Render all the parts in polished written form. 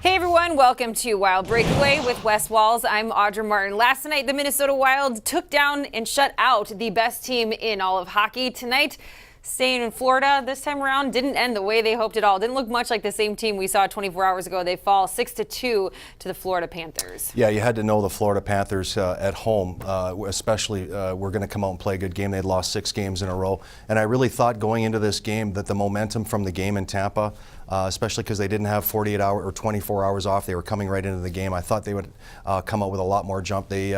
Hey everyone, welcome to Wild Breakaway with Wes Walz. I'm Audra Martin. Last night, the Minnesota Wild took down and shut out the best team in all of hockey. Tonight, staying in Florida this time around didn't end the way they hoped at all. Didn't look much like the same team we saw 24 hours ago. They fall 6-2 to the Florida Panthers. Yeah, you had to know the Florida Panthers at home, especially were going to come out and play a good game. They'd lost 6 games in a row. And I really thought going into this game that the momentum from the game in Tampa, especially because they didn't have 48 hours or 24 hours off. They were coming right into the game. I thought they would come out with a lot more jump. They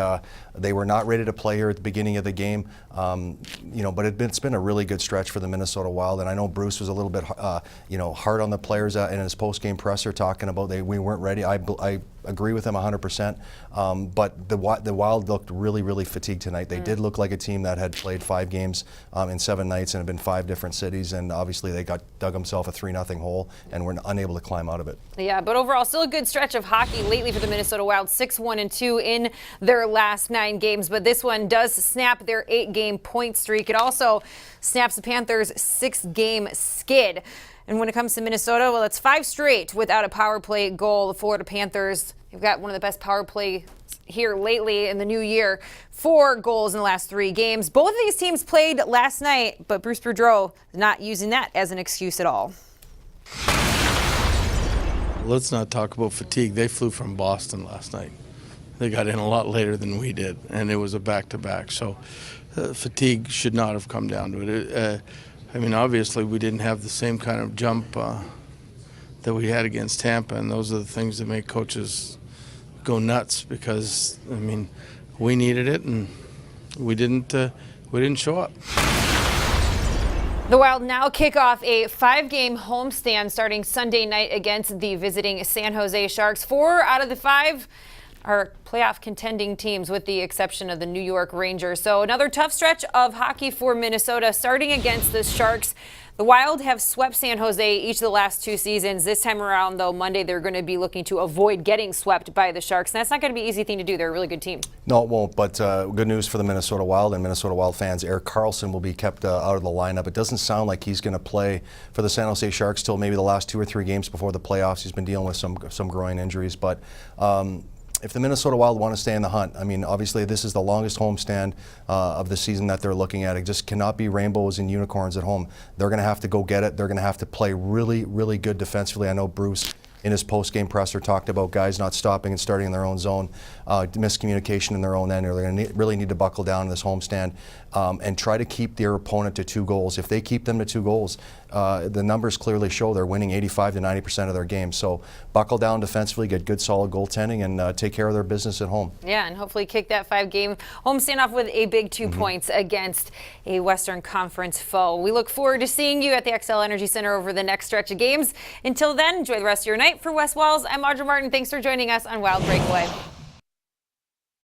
were not ready to play here at the beginning of the game, but it's been a really good stretch for the Minnesota Wild. And I know Bruce was a little bit, hard on the players in his post-game presser, talking about we weren't ready. I agree with him 100%. But the Wild looked really, really fatigued tonight. They did look like a team that had played 5 games in 7 nights and had been 5 different cities. And obviously they dug themselves a 3-0 hole and were unable to climb out of it. Yeah, but overall, still a good stretch of hockey lately for the Minnesota Wild. 6-1-2 in their last 9 games. But this one does snap their 8-game point streak. It also snaps the Panthers' 6-game skid. And when it comes to Minnesota, well, it's 5 straight without a power play goal. The Florida Panthers, they've got one of the best power plays here lately in the new year. 4 goals in the last 3 games. Both of these teams played last night, but Bruce Boudreau is not using that as an excuse at all. Let's not talk about fatigue. They flew from Boston last night. They got in a lot later than we did, and it was a back-to-back. So fatigue should not have come down to it. Obviously we didn't have the same kind of jump that we had against Tampa, and those are the things that make coaches go nuts because, we needed it, and we didn't show up. The Wild now kick off a 5-game homestand starting Sunday night against the visiting San Jose Sharks. 4 out of the 5 are playoff contending teams with the exception of the New York Rangers. So another tough stretch of hockey for Minnesota starting against the Sharks. The Wild have swept San Jose each of the last 2 seasons. This time around, though, Monday, they're going to be looking to avoid getting swept by the Sharks. And that's not going to be an easy thing to do. They're a really good team. No, it won't, but good news for the Minnesota Wild and Minnesota Wild fans. Erik Karlsson will be kept out of the lineup. It doesn't sound like he's going to play for the San Jose Sharks till maybe the last 2 or 3 games before the playoffs. He's been dealing with some groin injuries, but if the Minnesota Wild want to stay in the hunt, obviously this is the longest homestand of the season that they're looking at. It just cannot be rainbows and unicorns at home. They're going to have to go get it. They're going to have to play really, really good defensively. I know Bruce in his post-game presser talked about guys not stopping and starting in their own zone, miscommunication in their own end. They're going to really need to buckle down in this homestand and try to keep their opponent to 2 goals. If they keep them to 2 goals, the numbers clearly show they're winning 85 to 90% of their games. So buckle down defensively, get good solid goaltending, and take care of their business at home. Yeah, and hopefully kick that 5-game homestand off with a big 2 points against a Western Conference foe. We look forward to seeing you at the XL Energy Center over the next stretch of games. Until then, enjoy the rest of your night. For Wes Walz, I'm Audra Martin. Thanks for joining us on Wild Breakaway.